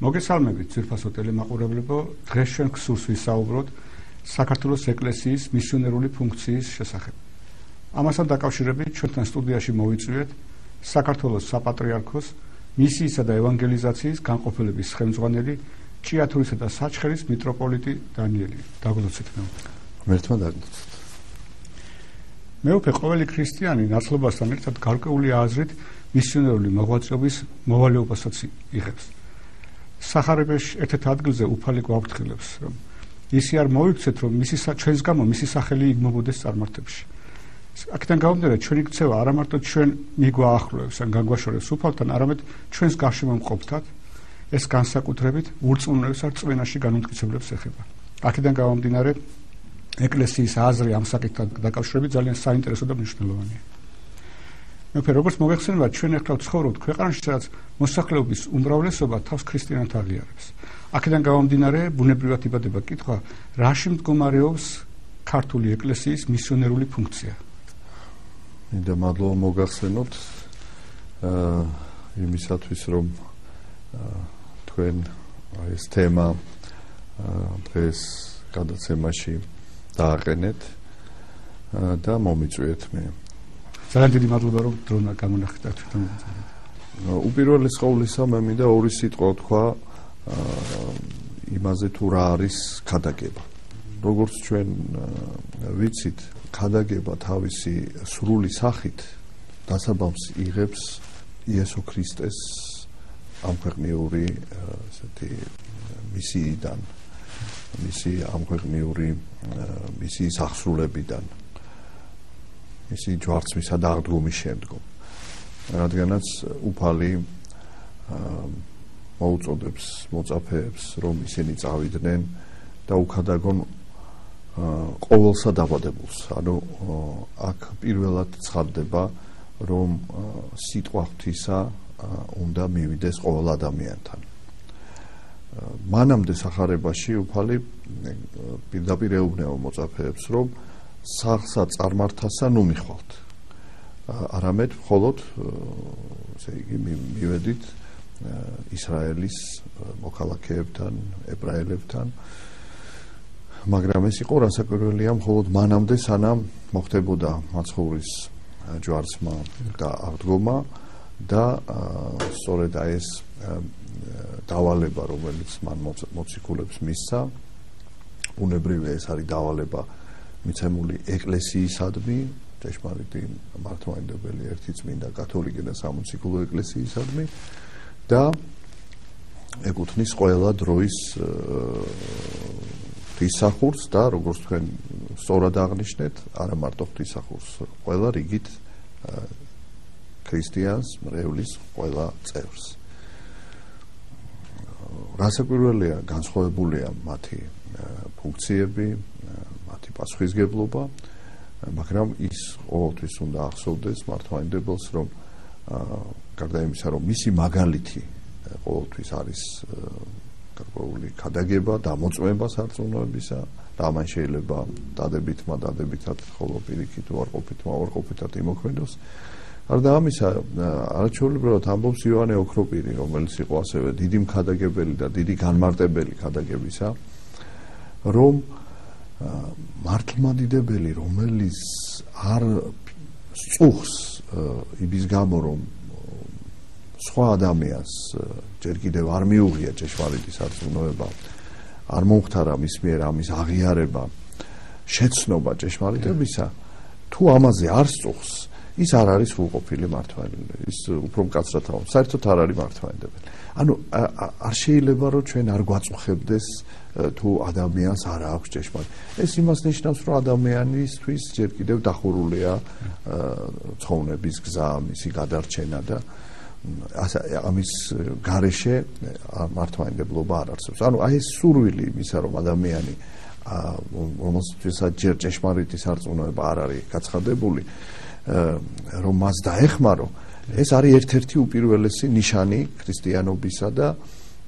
მოგესალმებით ძვირფასო ტელემაყურებლებო, დღეს ჩვენ გსურს ვისაუბროთ საქართველოს ეკლესიის მისიონერული ფუნქციის შესახებ. ამასთან დაკავშირებით ჩვენთან სტუდიაში მოვიწვიეთ საქართველოს საპატრიარქოს მისიისა და ევანგელიზაციის განყოფილების ხელმძღვანელი ჭიათურისა და საჩხერის მიტროპოლიტი დანიელი. დაგლოცეთ მერთმა დაგლოცეთ. მეუფე ყოველი ქრისტიანი ნაცნობასთან ერთად გარკვეული აზრით მისიონერული მოღვაწეობის მოვალეობასაც იღებს. სახარებაში ერთ-ერთ ადგილზე უფალი გვაფრთხილებს, რომ ისი არ მოიქცეთ, რომ ჩვენს გამო მისი სახელი იგმობოდეს წარმართებში. აქედან გამომდინარე, ჩვენი ქცევა არა მარტო ჩვენ მიგვაახლოებს ან გაგვაშორებს უფალთან, არამედ ჩვენს გარშემო მყოფთად ეს განსაკუთრებით ურწმუნოებს არ წვენაში განმტკიცებლებს ეხება. აქედან გამომდინარე, ეკლესიის აზრი ამ საკითხთან დაკავშირებით ძალიან საინტერესო და მნიშვნელოვანია. როგორც მოგეხსენება, ჩვენ ახლა ვცხოვრობთ ქვეყანაში, სადაც მოსახლეობის უმრავლესობა თავს ქრისტიანად აღიარებს. აქედან გამომდინარე, ბუნებრივად იბადება კითხვა, რაში მდგომარეობს ქართული ეკლესიის მისიონერული ფუნქცია. მინდა მადლობა მოგახსენოთ იმისათვის, რომ თქვენ ეს თემა დღეს გადაცემაში დააყენეთ და მომიწვიეთ მე. ძალიან დიდი მადლობა, რომ დრო გამონახეთ თვითონ. უპირველეს ყოვლისა მე მინდა ორი სიტყვა თქვა იმაზე თუ რა არის ქადაგება. როგორც ჩვენ ვიცით, ქადაგება თავისი სრული სახით დასაბამს იღებს იესო ქრისტეს ამქვეყნიური ესეთი მისიიდან, მისი ამქვეყნიური მისიის აღსრულებიდან, მისი ჯვარცმისა და აღდგომის შემდგომ. რადგანაც უფალი მოუწოდებს მოწაფეებს, რომ ისინი წავიდნენ და უქადაგონ ყოველსა დაბადებულს. ანუ აქ პირველად ცხადდება, რომ სიტყვა ღვთისა უნდა მივიდეს ყოველ ადამიანთან. მანამდე სახარებაში უფალი პირდაპირ ეუბნება მოწაფეებს, რომ სახლსა წარმართასა ნუ მიხვალთ. არამედ მხოლოდ ესე იგი მივედით ისრაელის მოქალაქეებთან, ებრაელებთან. მაგრამ ეს იყო რასაკვირველია, მხოლოდ მანამდე, სანამ მოხდებოდა მაცხოვრის ჯვარცმა და აღდგომა და სწორედ ეს დავალება, რომელიც მან მოციქულებს მისცა, ბუნებრივია ეს არის დავალება მიცემული ეკლესიისადმი, ჭეშმარიტი მართლმადიდებელი ერთი წმინდა კათოლიკე და სამოციქულო ეკლესიისადმი და ეკუთვნის ყველა დროის ღვთისმსახურს და როგორც თქვენ სწორად აღნიშნეთ, არა მარტო ღვთისმსახურს, ყველა რიგით ქრისტიანს, მრევლის ყველა წევრს. რასაკვირველია, განსხვავებულია მათი ფუნქციები, მათი პასუხისგებლობა, მაგრამ ის ყოველთვის უნდა ახსოვდეს მართლმადიდებელს, რომ გარდა იმისა, რომ მისი მაგალითი ყოველთვის არის გარკვეული ქადაგება და მოწმება სარწმუნოებისა და ამან შეიძლება დადებითად, ხოლო პირიქით უარყოფითად იმოქმედოს. გარდა ამისა, არაჩვეულებრივად ამბობს იოანე ოქროპირი, რომელიც იყო ასევე დიდი მქადაგებელი და დიდი განმარტებელი ქადაგებისა, რომ მართლმადიდებელი, რომელიც არ სწუხს იმის გამო, რომ სხვა ადამიანს ჯერ კიდევ არ მიუღია ჭეშმარიტი სარწმუნოება, არ მომხდარა მის მიერ ამის აღიარება, შეცნობა ჭეშმარიტებისა, თუ ამაზე არ სწუხს, ის არ არის სრულყოფილი მართლმადიდებელი, ის უფრო მკაცრად ამბობს, საერთოდ არ არის მართლმადიდებელი. ანუ არ შეიძლება რომ ჩვენ არ გვაწუხებდეს თუ ადამიანს არ აქვს ჭეშმარიტი. ეს იმას ნიშნავს, რომ ადამიანისთვის ჯერ კიდევ დახურულია ცხოვრების გზა, მისი გადარჩენა და ამის გარეშე მართლმადიდებლობა არ არსებობს. ანუ აი ეს სურვილი იმისა, რომ ადამიანი რომელსაც ჯერ ჭეშმარიტი სარწმუნოება არ არის გაცხადებული, რომ მას დაეხმარო, ეს არის ერთ-ერთი უპირველესი ნიშანი ქრისტიანობისა და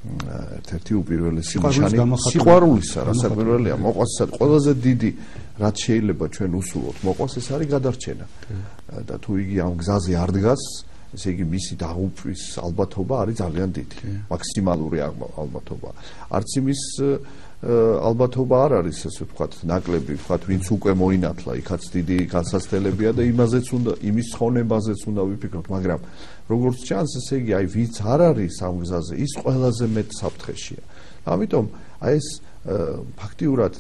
ერთ-ერთი უპირველესი ნიშანი სიყვარულისა, რასაკვირველია, მოყვასისა. ყველაზე დიდი რაც შეიძლება ჩვენ უსურვოთ მოყვას, ეს არის გადარჩენა. და თუ იგი ამ გზაზე არ დგას, ესე იგი მისი დაღუპვის ალბათობა არის ძალიან დიდი, მაქსიმალური ალბათობა. არც იმის ალბათობა არ არის, ასე ვთქვათ, ნაკლები, ვთქვათ, ვინც უკვე მოინათლა, იქაც დიდი განსაცდელებია და იმის ხონებაზეც უნდა ვიფიქროთ, მაგრამ როგორც ჩანს, ესე იგი, აი ვინც არ არის ამ გზაზე, ის ყველაზე მეტ საფრთხეშია. ამიტომ აი ეს ფაქტიურად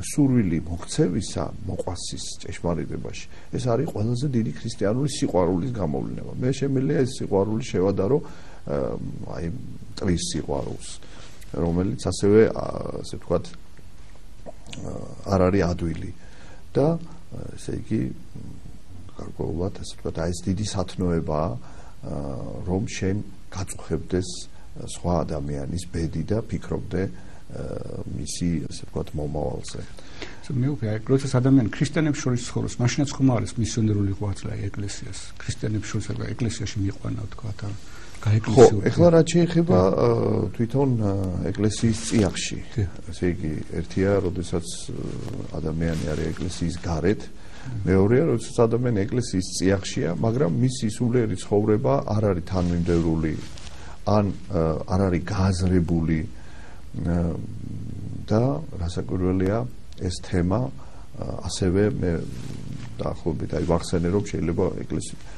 სურვილი მოქცევისა, მოყვასის ჭეშმარიტებაში, ეს არის ყველაზე დიდი ქრისტიანული სიყვარულის გამოვლინება. მე შემიძლია ეს სიყვარული შევადარო აი მტრის სიყვარულს, რომელიც ასევე ასე ვთქვათ არ არის ადვილი და ესე იგი გარკვეულად ასე ვთქვათ აი ეს დიდი სათნოებაა რომ შენ გაწუხებდეს სხვა ადამიანის ბედი და ფიქრობდე მისი ასე ვთქვათ მომავალზე. მე უკვე როდესაც ადამიანი ქრისტიანებს შორის ცხოვრობს, მაშინაც ხომ არის მისიონერული ღვაწლი ეკლესიას. ქრისტიანებს შორის ეკლესიაში მიყვანა ვთქვათ ხო, ეხლა რაც შეეხება თვითონ ეკლესიის წიაღში. ესე იგი, ერთია, როდესაც ადამიანი არის ეკლესიის გარეთ, მეორეა, როდესაც ადამიანი ეკლესიის წიაღშია, მაგრამ მისი სულიერი ცხოვრება არ არის თანმიმდევრული, ან არ არის გააზრებული და რასაკვირველია, ეს თემა ასევე მე დაახლოებით აი ვახსენე რომ შეიძლება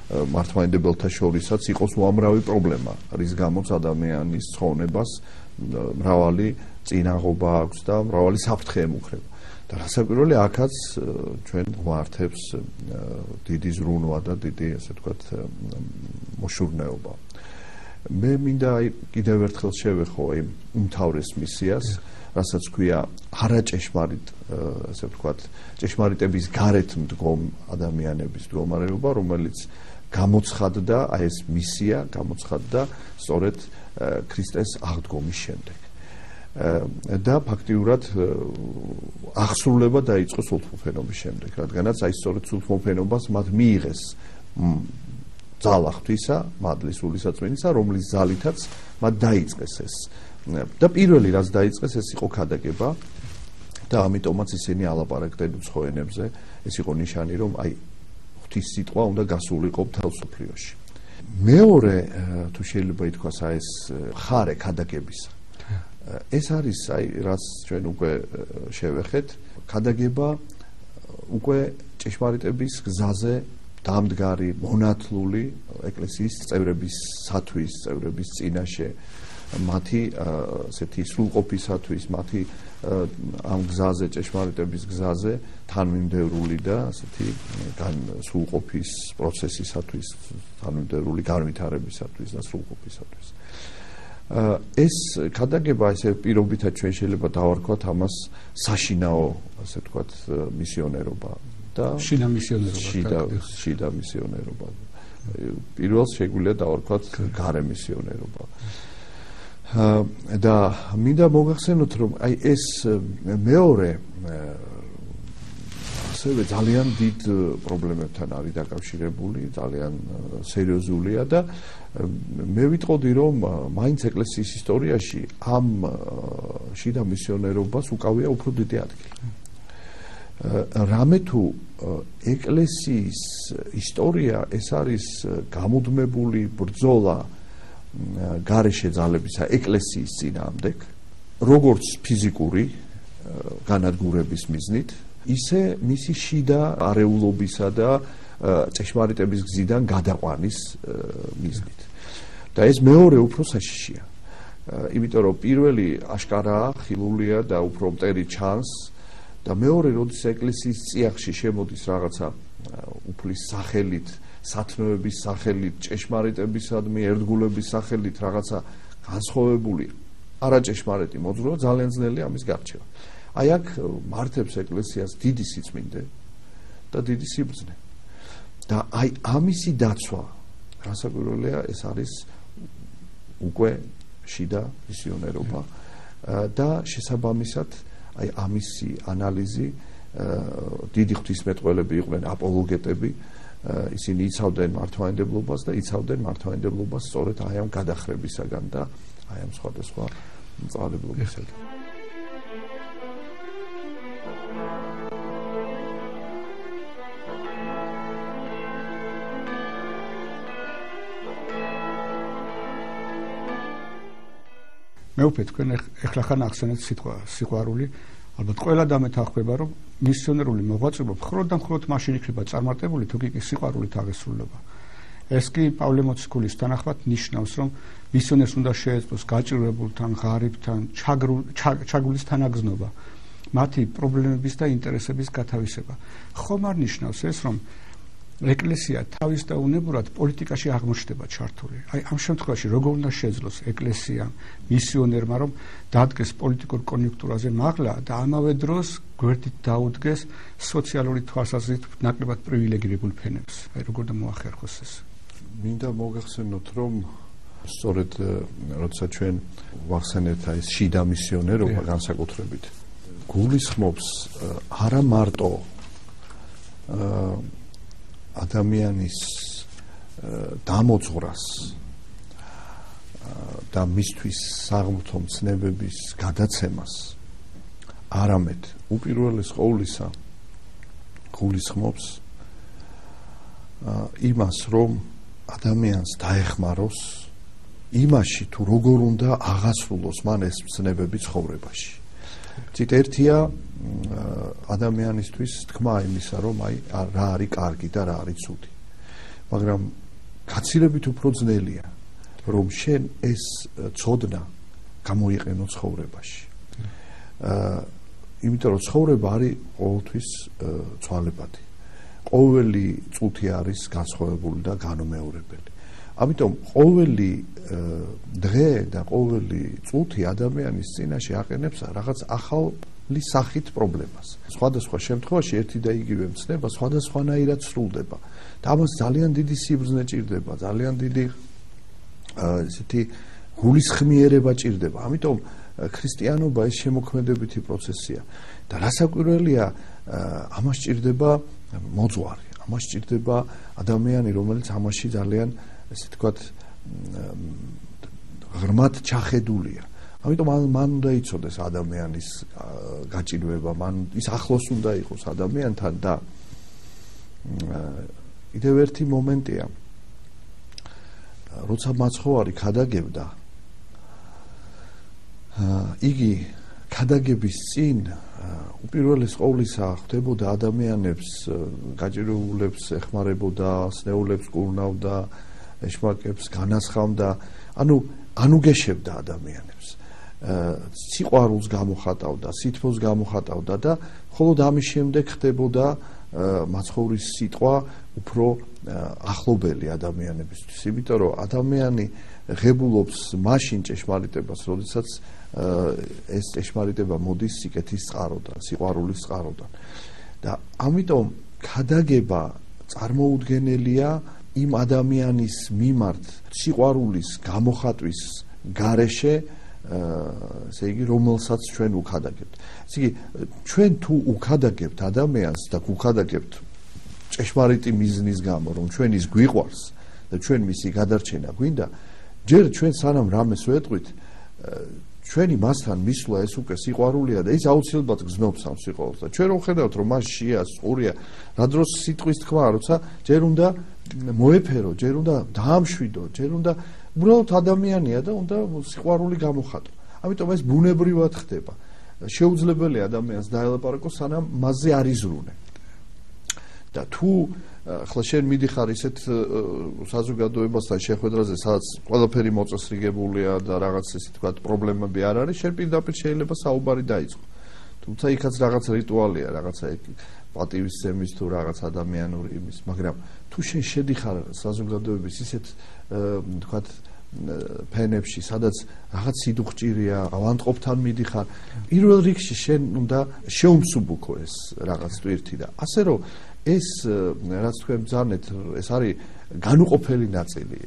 მართლმადიდებელთა შორისაც იყოს უამრავი პრობლემა, რის გამოც ადამიანის ცხოვრებას მრავალი წინაღობა აქვს და მრავალი საფრთხე ემუქრება. და რასაკვირველია, აქაც ჩვენ გვართებს დიდი ზრუნვა და დიდი, ასე ვთქვათ, მოშურნეობა. მე მინდა კიდევ ერთხელ შევეხო იმ უმთავრეს მისიას, რასაც ქვია არაჭეშმარიტ, ასე ვთქვათ, ჭეშმარიტების გარეთ მდგომ ადამიანების მდგომარეობა, რომელიც გამოცხადდა, აი ეს მისია გამოცხადდა სწორედ ქრისტეს აღდგომის შემდეგ. და ფაქტიურად აღსრულება დაიწყო სულთმოფენობის შემდეგ, რადგანაც აი სწორედ სულთმოფენობას მათ მიიღეს ძალა ღვთისა, მადლის სულისაწმინისა, რომლის ძალითაც მათ დაიწყეს ეს. და პირველი რაც დაიწყეს ეს იყო ქადაგება და ამიტომაც ისინი ალაპარაკდნენ უცხო ენებზე, ეს იყო ნიშანი რომ აი ღვთის სიტყვა უნდა გასულიყო მთელ მსოფლიოში. მეორე თუ შეიძლება ითქვას აი ეს ხარე ქადაგებისა. ეს არის აი რაც ჩვენ უკვე შევეხეთ, ქადაგება უკვე ჭეშმარიტების გზაზე დამდგარი, მონათლული ეკლესიის წევრებისათვის, წევრების წინაშე მათი ასეთი სრულყოფისათვის, მათი ამ გზაზე, ჭეშმარიტების გზაზე თანმიმდევრული და ასეთი სრულყოფის პროცესისათვის, თანმიმდევრული განვითარებისათვის და სრულყოფისათვის. ეს ქადაგება ესე პირობითად ჩვენ შეიძლება დავარქვათ ამას საშინაო, ასე ვთქვათ, მისიონერობა და შიდა მისიონერობა. შიდა მისიონერობა. პირველს შეგვიძლია დავარქვათ გარე მისიონერობა. და მინდა მოგახსენოთ რომ აი ეს მეორე ასევე ძალიან დიდ პრობლემებთან არის დაკავშირებული, ძალიან სერიოზულია და მე ვიტყოდი რომ მაინც ეკლესიის ისტორიაში ამ შიდა მისიონერობას უკავია უფრო დიდი ადგილი. რამე თუ ეკლესიის ისტორია ეს არის გამუდმებული ბრძოლა გარეშე ძალებისა ეკლესიის წინააღმდეგ, როგორც ფიზიკური განადგურების მიზნით, ისე მისი შიდა არეულობისა და ჭეშმარიტების გზიდან გადაყვანის მიზნით. და ეს მეორე უფრო საშიშია. იმიტომ რომ პირველი აშკარაა, ხილულია და უფრო მტერი ჩანს და მეორე როდის ეკლესიის წიაღში შემოდის რაღაცა უფლის სახელით, სათნოების სახელით, ჭეშმარიტებისადმი ერთგულების სახელით რაღაცა განსხვავებული არაჭეშმარიტი მოძრაობა, ძალიან ძნელია ამის გარჩევა. აი აქ მართებს ეკლესიას დიდი სიწმინდე და დიდი სიბრძნე. და აი ამისი დაცვა, რასაკვირველია, ეს არის უკვე შიდა მისიონერობა და შესაბამისად აი ამისი ანალიზი დიდი ღვთისმეტყველები იყვნენ აპოლოგეტები, ისინი იცავდნენ მართლმადიდებლობას და იცავდნენ მართლმადიდებლობას სწორედ აი ამ გადახრებისაგან და აი ამ სხვადასხვა მწვალებლობისაგან. მეუფე თქვენ ეხლა ხან ახსენეთ სიტყვა სიყვარული, ალბათ ყველა დამეთანხმება, რომ მისიონერული მოღვაწეობა მხოლოდ და მხოლოდ მაშინ იქნება წარმატებული, თუ კი სიყვარულით აღესრულება. ეს კი პავლე მოციქულის თანახმად ნიშნავს, რომ მისიონერს უნდა შეეძლოს გაჭირვებულთან, ღარიბთან, ჩაგულის თანაგზნობა, მათი პრობლემების და ინტერესების გათავისება. ხომ არ ნიშნავს ეს, რომ ეკლესია თავის დაუნებურად პოლიტიკაში აღმოჩნდება ჩართული. აი ამ შემთხვევაში როგორ უნდა შეძლოს ეკლესიამ, მისიონერმა, რომ დადგეს პოლიტიკურ კონიუნქტურაზე მაღლა და ამავე დროს გვერდით დაუდგეს სოციალური თვალსაზრისით ნაკლებად პრივილეგირებულ ფენებს. აი როგორ და მოახერხოს ეს. მინდა მოგახსენოთ, რომ სწორედ როცა ჩვენ ვახსენეთ აი ეს შიდა მისიონერობა განსაკუთრებით გულისხმობს არა მარტო ადამიანის დამოძღვრას და მისთვის საღმრთო მცნებების გადაცემას, არამედ უპირველეს ყოვლისა გულისხმობს იმას, რომ ადამიანს დაეხმაროს იმაში, თუ როგორ უნდა აღასრულოს მან ეს მცნებები ცხოვრებაში. ცით ერთია ადამიანისთვის თქმა იმისა, რომ აი რა არის კარგი და რა არის ცუდი. მაგრამ გაცილებით უფრო ძნელია, რომ შენ ეს ცოდნა გამოიყენო ცხოვრებაში. იმიტომ რომ ცხოვრება არის ყოველთვის ცვალებადი. ყოველი წუთი არის განსხვავებული და განუმეორებელი. ამიტომ ყოველი დღე და ყოველი წუთი ადამიანის წინაშე აყენებს რაღაც ახალი სახით პრობლემას. სხვადასხვა შემთხვევაში ერთი და იგივე მცნება სხვადასხვანაირად სრულდება და ამას ძალიან დიდი სიბრძნე ჭირდება, ძალიან დიდი ესეთი გულისხმიერება ჭირდება. ამიტომ ქრისტიანობა ეს შემოქმედებითი პროცესია და რასაკვირველია, ამას ჭირდება მოძღვარი, ამას ჭირდება ადამიანი, რომელიც ამაში ძალიან ესე თქვათ ღრმად ჩახედულია. ამიტომ მან უნდა იცოდეს ადამიანის გაჭირვება, მან ის ახლოს უნდა იყოს ადამიანთან და კიდევ ერთი მომენტია, როცა მაცხოვარი ქადაგებდა, იგი ქადაგების წინ უპირველეს ყოვლისა ხვდებოდა ადამიანებს, გაჭირვებულებს ეხმარებოდა, სნეულებს კურნავდა, ეშმაკებს განასხამდა, ანუგეშებდა ადამიანებს. სიყვარულს გამოხატავდა, სითბოს გამოხატავდა და მხოლოდ ამის შემდეგ ხდებოდა მაცხოვრის სიტყვა უფრო ახლობელი ადამიანებისთვის. იმიტომ რომ ადამიანი ღებულობს მაშინ ჭეშმარიტებას, როდესაც ეს ჭეშმარიტება მოდის სიკეთის წყაროდან, სიყვარულის წყაროდან. და ამიტომ ქადაგება წარმოუდგენელია იმ ადამიანის მიმართ სიყვარულის გამოხატვის გარეშე, ესე იგი, რომელსაც ჩვენ უქადაგებთ. ესე იგი, ჩვენ თუ უქადაგებთ ადამიანს და გუქადაგებთ ჭეშმარიტი მიზნის გამო, რომ ჩვენ ის გვიყვარს და ჩვენ მისი გადარჩენა გვინდა, ჯერ ჩვენ სანამ რამეს ვეტყვით, ჩვენი მასთან მისვლა ეს უკვე სიყვარულია და ის აუცილებლად გზნობს ამ სიყვარულს და ჩვენ რომ ხედავთ, რომ მას შიას ყურია, რა დროს სიტყვის თქვა, როცა ჯერ უნდა მოეფერო, ჯერ უნდა დაამშვიდო, ჯერ უნდა უბრალოდ ადამიანია და უნდა სიყვარული გამოხატო. ამიტომ ეს ბუნებრივად ხდება. შეუძლებელია ადამიანს დაელაპარაკოს, სანამ მასზე არ იზრუნე. და თუ ახლა შენ მიდიხარ ისეთ საზოგადოებასთან შეხვედრაზე, სადაც ყველაფერი მოწესრიგებულია და რაღაც ისე თქვათ პრობლემები არ არის, შენ პირდაპირ შეიძლება საუბარი დაიწყო. თუმცა იქაც რაღაც რიტუალია, რაღაცა პატივისცემის თუ რაღაც ადამიანური იმის, მაგრამ თუ შენ შედიხარ საზოგადოების ისეთ თქვათ ფენებში, სადაც რაღაც სიდუხჭირია, ავანტყოფთან მიდიხარ, პირველ რიგში შენ უნდა შეუმსუბუქო ეს რაღაც ტვირთი და ასე რომ ეს რაც თქვენ ბრძანეთ, ეს არის განუყოფელი ნაწილი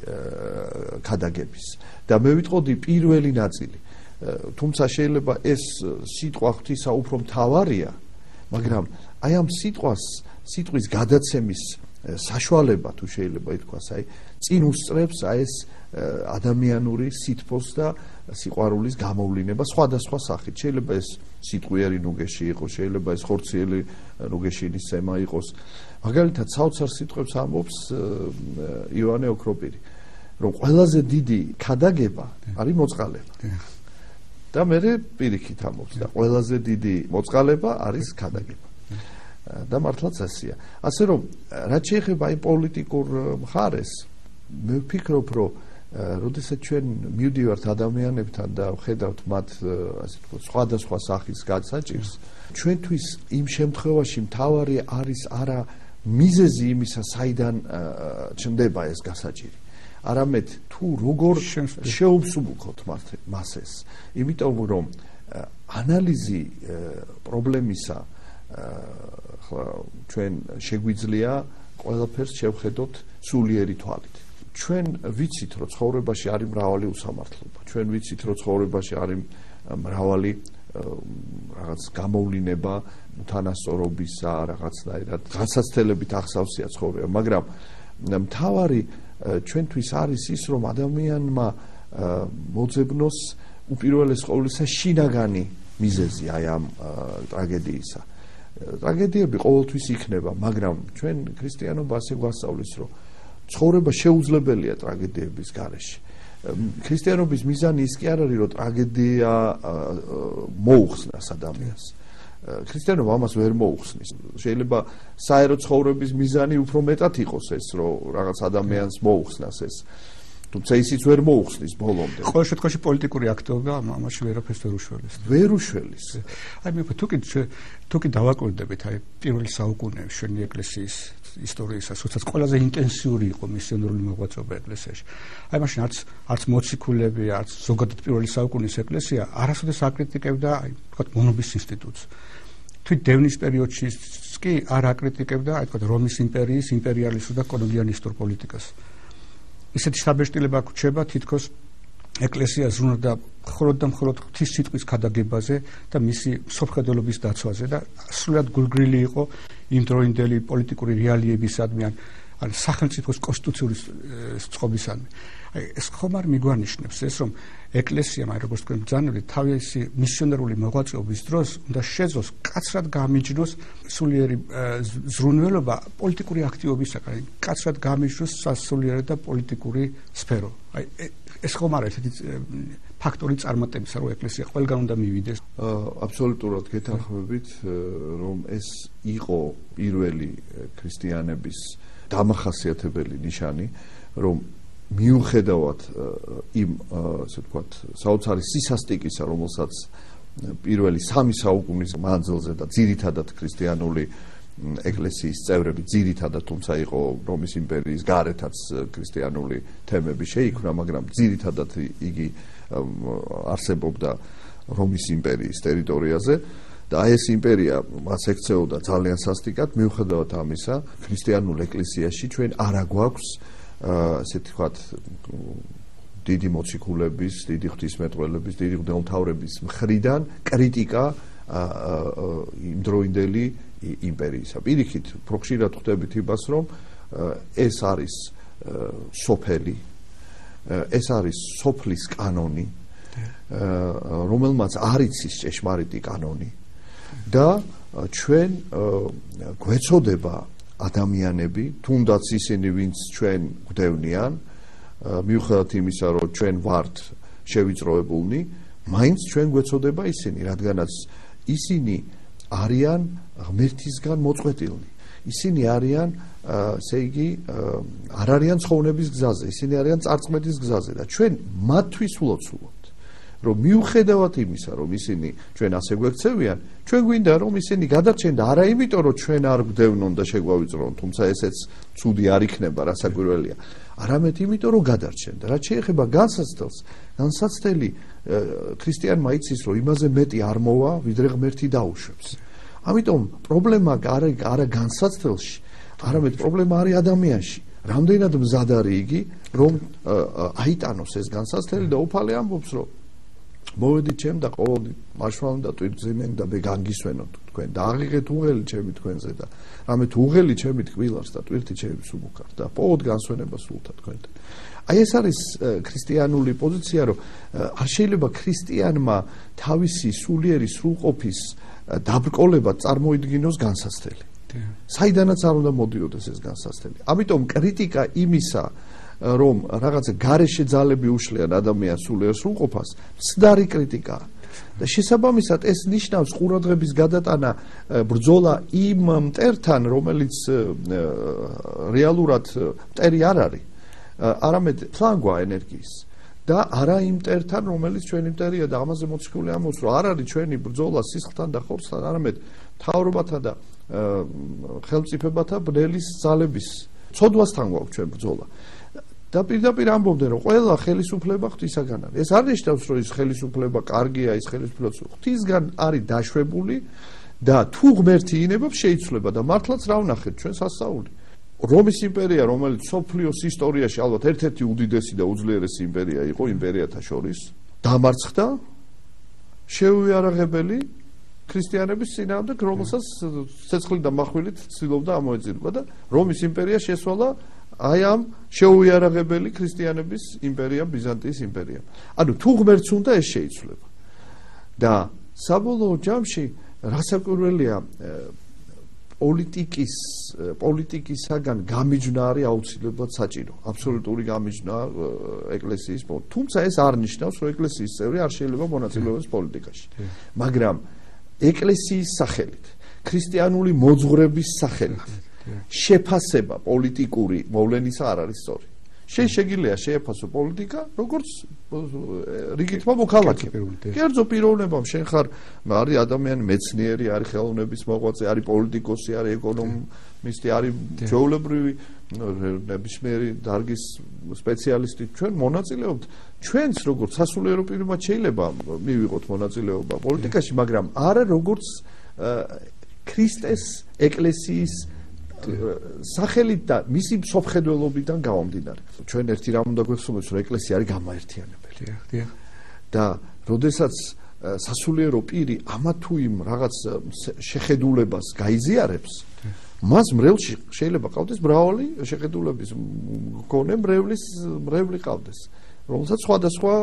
ქადაგების და მე ვიტყოდი პირველი ნაწილი. თუმცა შეიძლება ეს სიტყვა ღვთისა უფრო მთავარია, მაგრამ აი ამ სიტყვის გადაცემის საშუალება თუ შეიძლება ითქვას, აი წინ უსწრებს აი ეს ადამიანური სითბოს და სიყვარულის გამოვლინება სხვადასხვა სახით. შეიძლება ეს სიტყვიერი ნუგეში იყოს, შეიძლება ეს ხორციელი ნუგეშინის ცემა იყოს. მაგალითად, საოცარ სიტყვებს ამბობს იოანე ოქროპირი, რომ ყველაზე დიდი ქადაგება არის მოწყალება. და მე პირიქით ამბობს და ყველაზე დიდი მოწყალება არის ქადაგება. და მართლაც ასეა. ასე რომ რაც შეეხება აი პოლიტიკურ მხარეს, მე ვფიქრობ, რომ როდესაც ჩვენ მივდივართ ადამიანებთან და ვხედავთ მათ ასე ვთქვათ სხვადასხვა სახის გადსაჭირს, ჩვენთვის იმ შემთხვევაში მთავარი არის არა მიზეზი იმისა, საიდან ჩნდება ეს გასაჭირი, არამედ თუ როგორ შეუმსუბუქოთ მას ეს. იმიტომ რომ ანალიზი პრობლემისა ჩვენ შეგვიძლია ყველაფერს შევხედოთ სულიერი თვალით. ჩვენ ვიცით, რომ ცხოვრებაში არის მრავალი უსამართლობა. ჩვენ ვიცით, რომ ცხოვრებაში არის მრავალი რაღაც გამოვლინება უთანასწორობისა, რაღაცნაირად განსაცდელებით ახსავსია ცხოვრება, მაგრამ მთავარი ჩვენთვის არის ის, რომ ადამიანმა მოძებნოს უპირველეს ყოვლისა შინაგანი მიზეზი აი ამ ტრაგედიისა. ტრაგედიები ყოველთვის იქნება, მაგრამ ჩვენ ქრისტიანობა ასე გვასწავლის, რომ ცხოვრება შეუძლებელია ტრაგედიების გარეშე. ქრისტიანობის მიზანი ის კი არ არის, რომ ტრაგედია მოუხსნას ადამიანს. ქრისტიანობა ამას ვერ მოუხსნის. შეიძლება საერო ცხოვრების მიზანი უფრო მეტად იყოს ეს, რომ რაღაც ადამიანს მოუხსნას ეს. თუმცა ისიც ვერ მოუხსნის ბოლომდე. ყოველ შემთხვევაში პოლიტიკური აქტივობა ამაში ვერაფერს ვერ უშველის. ვერ უშველის. აი მე თუ კი დავაკვირდებით აი პირველი საუკუნეების შენი ეკლესიის ისტორიისას, როდესაც ყველაზე ინტენსიური იყო მისიონერული მოღვაწეობა ეკლესიაში. აი მაშინ არც მოციქულები, არც ზოგადად პირველი საუკუნის ეკლესია არასოდეს აკრიტიკებდა აი თქვათ მონობის ინსტიტუტს. თვით დევნის პერიოდში კი არ აკრიტიკებდა აი თქვათ რომის იმპერიის იმპერიალისტურ და კოლონიალისტურ პოლიტიკას. ისეთი საბეჭდილება გვჩება თითქოს ეკლესია ზრუნავდა მხოლოდ და მხოლოდ ღვთის სიტყვის ქადაგებაზე და მისი სოფხედელობის დაცვაზე და სრულად გულგრილი იყო იმ დროინდელი პოლიტიკური რეალიებისადმი ან სახელმწიფოს კონსტიტუციური წყობისადმი. აი ეს ხომ არ მიგვანიშნებს ეს, რომ ეკლესიამ აი როგორც თქვენ ბრძანებით თავისი მისიონერული მოღვაწეობის დროს უნდა შეძლოს კაცრად გამიჯნოს სულიერი ზრუნველობა პოლიტიკური აქტივობისაგან, კაცრად გამიჯნოს სასულიერო და პოლიტიკური სფერო. აი ეს ხომ არ არის ესეთი ფაქტორი წარმატებისა, რომ ეკლესია ყველგან უნდა მივიდეს. აბსოლუტურად გეთანხმებით, რომ ეს იყო პირველი ქრისტიანების დამახასიათებელი ნიშანი, რომ მიუხედავად იმ ასე ვთქვათ საოცარი სისასტიკისა, რომელსაც პირველი 3 საუკუნის მანძილზე და ძირითადად ქრისტიანული ეკლესიის წევრები ძირითადად, თუმცა იყო რომის იმპერიის გარეთაც ქრისტიანული თემები შეიქმნა, მაგრამ ძირითადად იგი არსებობდა რომის იმპერიის ტერიტორიაზე და აი ეს იმპერია მას ექცეოდა ძალიან სასტიკად. მიუხედავად ამისა, ქრისტიანულ ეკლესიაში ჩვენ არა გვაქვს ასეთი ვთქვათ დიდი მოციქულების, დიდი ღვთისმეტყველების, დიდი მღვდელმთავრების მხრიდან კრიტიკა იმდროინდელი იმპერიისა. პირიქით, ხშირად ხვდებით იმას, რომ ეს არის სოფელი, ეს არის სოფლის კანონი, რომელმაც არ იცის ჭეშმარიტი კანონი და ჩვენ გვეცოდება ადამიანები, თუნდაც ისინი, ვინც ჩვენ გვდევნიან, მიუხედავად იმისა, რომ ჩვენ ვართ შევიწროებულნი, მაინც ჩვენ გვეცოდება ისინი, რადგანაც ისინი არიან ღმერთისგან მოწყვეტილნი. ისინი არიან, ესე იგი, არ არიან ცხოვრების გზაზე, ისინი არიან წარწმენის გზაზე და ჩვენ მათთვის ვლოცულობთ. რომ მიუხედავად იმისა, რომ ისინი ჩვენ ასე გვექცევიან, ჩვენ გვინდა რომ ისინი გადარჩენ და არა იმიტომ, რომ ჩვენ არ გვდევნონ და შეგვავიწრონ, თუმცა ესეც ცუდი არ იქნება, რასაკვირველია, არამედ იმიტომ, რომ გადარჩენ. და რაც შეეხება განსაცდელს, განსაცდელი ქრისტიანმა იცის, რომ იმაზე მეტი არ მოვა, ვიდრე ღმერთი დაუშვებს. ამიტომ პრობლემა არა განსაცდელში, არამედ პრობლემა არის ადამიანში. რამდენად მზად არის იგი, რომ აიტანოს ეს განსაცდელი და უფალი ამბობს, რომ მოვედით ჩემ და ყოველდღე მარშვალ და ტვირთზემენ და მე განგისვენოთ თქვენ და აღიღეთ უღელი ჩემი თქვენზე და რამე თუ უღელი ჩემი ტკბილას და ტვირთი ჩემი სუბუქართ და პოვოთ განსვენება სულთა თქვენთან. აი ეს არის ქრისტიანული პოზიცია, რომ არ შეიძლება ქრისტიანმა თავისი სულიერი სრულყოფის დაბრკოლება წარმოიდგინოს განსაცდელი. საიდანაც არ უნდა მოდიოდეს ეს განსაცდელი. ამიტომ კრიტიკა იმისა, რომ რაღაცა გარეშე ძალები უშლიან ადამიანს სულიერ სრულყოფას, მცდარი კრიტიკაა. და შესაბამისად ეს ნიშნავს ყურადღების გადატანა ბრძოლა იმ მტერთან, რომელიც რეალურად მტერი არ არის, არამედ ფლანგვა ენერგიის და არა იმ მტერთან, რომელიც ჩვენი მტერია და ამაზე მოციქული ამბობს, რომ არ არის ჩვენი ბრძოლა სისხლთან და ხორცთან, არამედ მთავრობათა და ხელმწიფებათა ბნელის ძალების ცოდვასთან გვაქვს ჩვენ ბრძოლა. და პირდაპირ ამბობდნენ, რომ ყველა ხელისუფლება ღვთისაგან არის. ეს არ ნიშნავს, რომ ის ხელისუფლება კარგია, ის ხელისუფლება ღვთისგან არის დაშვებული და თუ ღმერთი ინებობს შეიცვლება და მართლაც რა ვნახეთ ჩვენ სასწაული. რომის იმპერია, რომელიც მსოფლიოს ისტორიაში ალბათ ერთ-ერთი უდიდესი და უძლიერესი იმპერია იყო იმპერიათა შორის, დამარცხდა შეუიარაღებელი ქრისტიანების წინააღმდეგ, რომელსაც ცეცხლით და מחვილით ცდილობდა ამოეწირება და რომის იმპერია შესვალა აი ამ შეუიარაღებელი ქრისტიანების იმპერიამ, ბიზანტიის იმპერიამ. ანუ თუ ღმერთს უნდა ეს შეიცვლება. და საბოლოო ჯამში რასაკვირველია პოლიტიკისაგან გამიჯვნა არის აუცილებლად საჭირო. აბსოლუტური გამიჯვნა ეკლესიის. თუმცა ეს არ ნიშნავს, რომ ეკლესიის წევრი არ შეიძლება მონაწილეობდეს პოლიტიკაში. მაგრამ ეკლესიის სახელით, ქრისტიანული მოძღვრების სახელით შეფასება პოლიტიკური მოვლენისა არ არის სწორი. შეგიძლია შეეფასო პოლიტიკა, როგორც რიგითმა მოქალაქემ. კერძო პიროვნებამ შენ ხარ არის ადამიანი მეცნიერი, არის ხელოვნების მოღვაწე, არის პოლიტიკოსი, არის ეკონომისტი, არის ჩვეულებრივი ნებისმიერი დარგის სპეციალისტი. ჩვენ მონაწილეობთ, ჩვენც როგორც სასულიერო პირმა შეიძლება მივიღოთ მონაწილეობა პოლიტიკაში, მაგრამ არა როგორც ქრისტეს ეკლესიის სახელით და მისი მსოფლმხედველობიდან გამომდინარე. ჩვენ ერთი რამ უნდა გვეხსოვდეს, რომ ეკლესია არის გამაერთიანებელი. და როდესაც სასულიერო პირი ამა თუ იმ რაღაც შეხედულებას გაიზიარებს, მას მრევლში შეიძლება ყავდეს მრავალი შეხედულების მქონე მრევლი ყავდეს, რომელსაც სხვადასხვა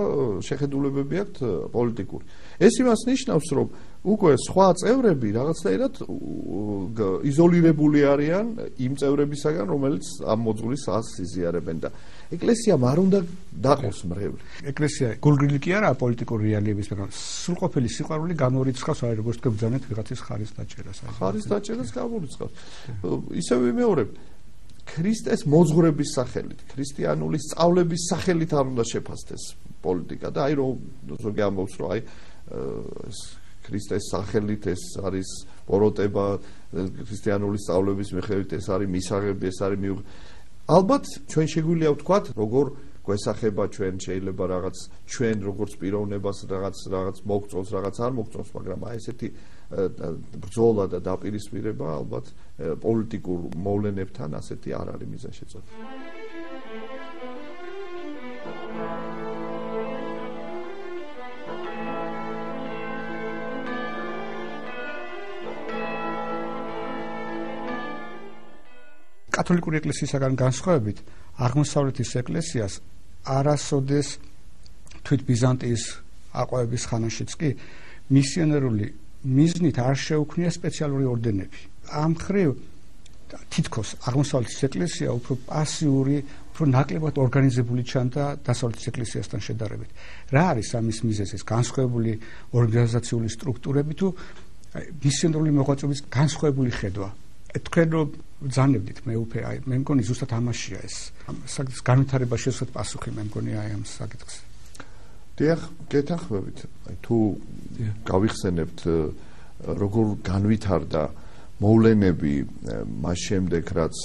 შეხედულებები აქვთ პოლიტიკური. ეს იმას ნიშნავს, რომ უკვე სხვა წევრები რაღაცნაირად იზოლირებული არიან იმ წევრებისაგან, რომელიც ამ მოძღვრის ასს იზიარებენ და ეკლესიამ არ უნდა დაყოს მრევლი. ეკლესია გულგრილი კი არაა პოლიტიკური რეალიების, მაგრამ სრულყოფილი სიყვარული გამორიცხავს, აი როგორც გბძანეთ ვიღაცის ხარის დაჭერას. ხარის დაჭერას გამორიცხავს. ისევ ვიმეორებ, ქრისტეს მოძღვრების სახელით, ქრისტიანული სწავლების სახელით არ უნდა შეფასდეს პოლიტიკა და აი რომ ზოგი ამბობს, რომ აი ქრისტეს სახელით ეს არის პოროტება, ქრისტიანული სწავლების მიხედვით ეს არის მისაღები, ეს არის ალბათ ჩვენ შეგვიძლია ვთქვათ, როგორ გვესახება ჩვენ შეიძლება რაღაც ჩვენ როგორც პიროვნებას რაღაც მოგწონს, რაღაც არ მოგწონს, მაგრამ აი ესეთი ბრძოლა და დაპირისპირება ალბათ პოლიტიკურ მოვლენებთან ასეთი არ არის მიზანშეწონილი. კათოლიკური ეკლესიისაგან განსხვავებით, აღმოსავლეთის ეკლესიას არასოდეს თვით ბიზანტიის აყვავების ხანაშიც კი მისიონერული მიზნით არ შეუქმნია სპეციალური ორდენები. ამ მხრივ თითქოს აღმოსავლეთის ეკლესია უფრო პასიური, უფრო ნაკლებად ორგანიზებული ჩანდა დასავლეთის ეკლესიასთან შედარებით. რა არის ამის მიზეზი? განსხვავებული ორგანიზაციული სტრუქტურები თუ მისიონერული მოღვაწეობის განსხვავებული ხედვა. თქვენ რომ ბრძანებდით მეუფე, აი მე მგონი ზუსტად ამაშია ეს. საკითხის განვითარება შესაძლოა პასუხი მე მგონი აი ამ საკითხს. დიახ, გეთანხმებით. აი თუ გავიხსენებთ როგორ განვითარდა მოვლენები მას შემდეგ, რაც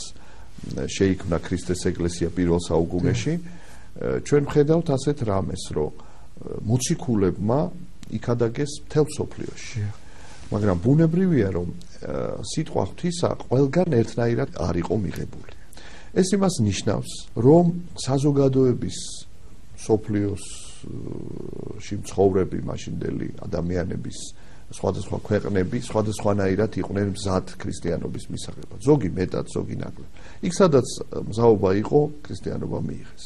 შეიქმნა ქრისტეს ეკლესია პირველ საუკუნეში, ჩვენ ვხედავთ ასეთ რამეს, რომ მოციქულებმა იქადაგეს მთელ მსოფლიოში. მაგრამ ბუნებრივია, რომ სიტყვა ღვთისა ყველგან ერთნაირად არ იყო მიღებული. ეს იმას ნიშნავს, რომ საზოგადოების მსოფლიოში მცხოვრები მაშინდელი ადამიანების სხვადასხვა ქვეყნები სხვადასხვანაირად იყვნენ მზად ქრისტიანობის მისაღებად. ზოგი მეტად, ზოგი ნაკლებ. იქ სადაც მზაობა იყო, ქრისტიანობა მიიღეს.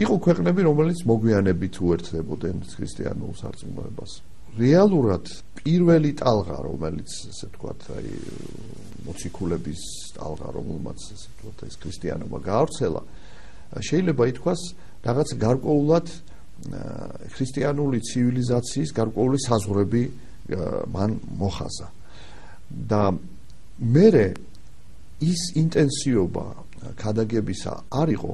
იყო ქვეყნები, რომელიც მოგვიანებით უერთდებოდნენ ქრისტიანულ სარწმუნოებას. რეალურად პირველი ტალღა, რომელიც ესე ვთქვათ, აი მოციქულების ტალღა, რომელმაც ესე ვთქვათ, ეს ქრისტიანობა გაავრცელა, შეიძლება ითქვას, რაღაც გარკვეულად ქრისტიანული ცივილიზაციის გარკვეული საზღვრები მან მოხაზა და მერე ის ინტენსივობა ქადაგებისა არ იყო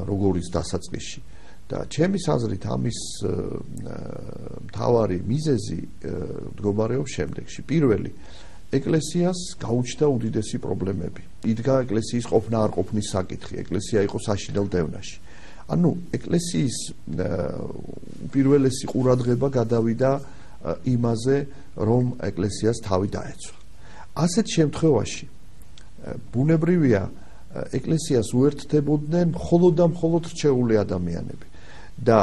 როგორც დასაწყისში და ჩემის აზრით ამის მთავარი მიზეზი მდგომარეობს შემდეგში. პირველი, ეკლესიას გაუჩნდა უდიდესი პრობლემები. იდგა ეკლესიის ყოფნა არ ყოფნის საკითხი, ეკლესია იყო საშინელ დევნაში. ანუ ეკლესიის პირველესი ყურადღება გადავიდა იმაზე, რომ ეკლესიას თავი დაეცვა. ასეთ შემთხვევაში ბუნებრივია ეკლესიას უერთდებოდნენ მხოლოდ და მხოლოდ რჩეული ადამიანები და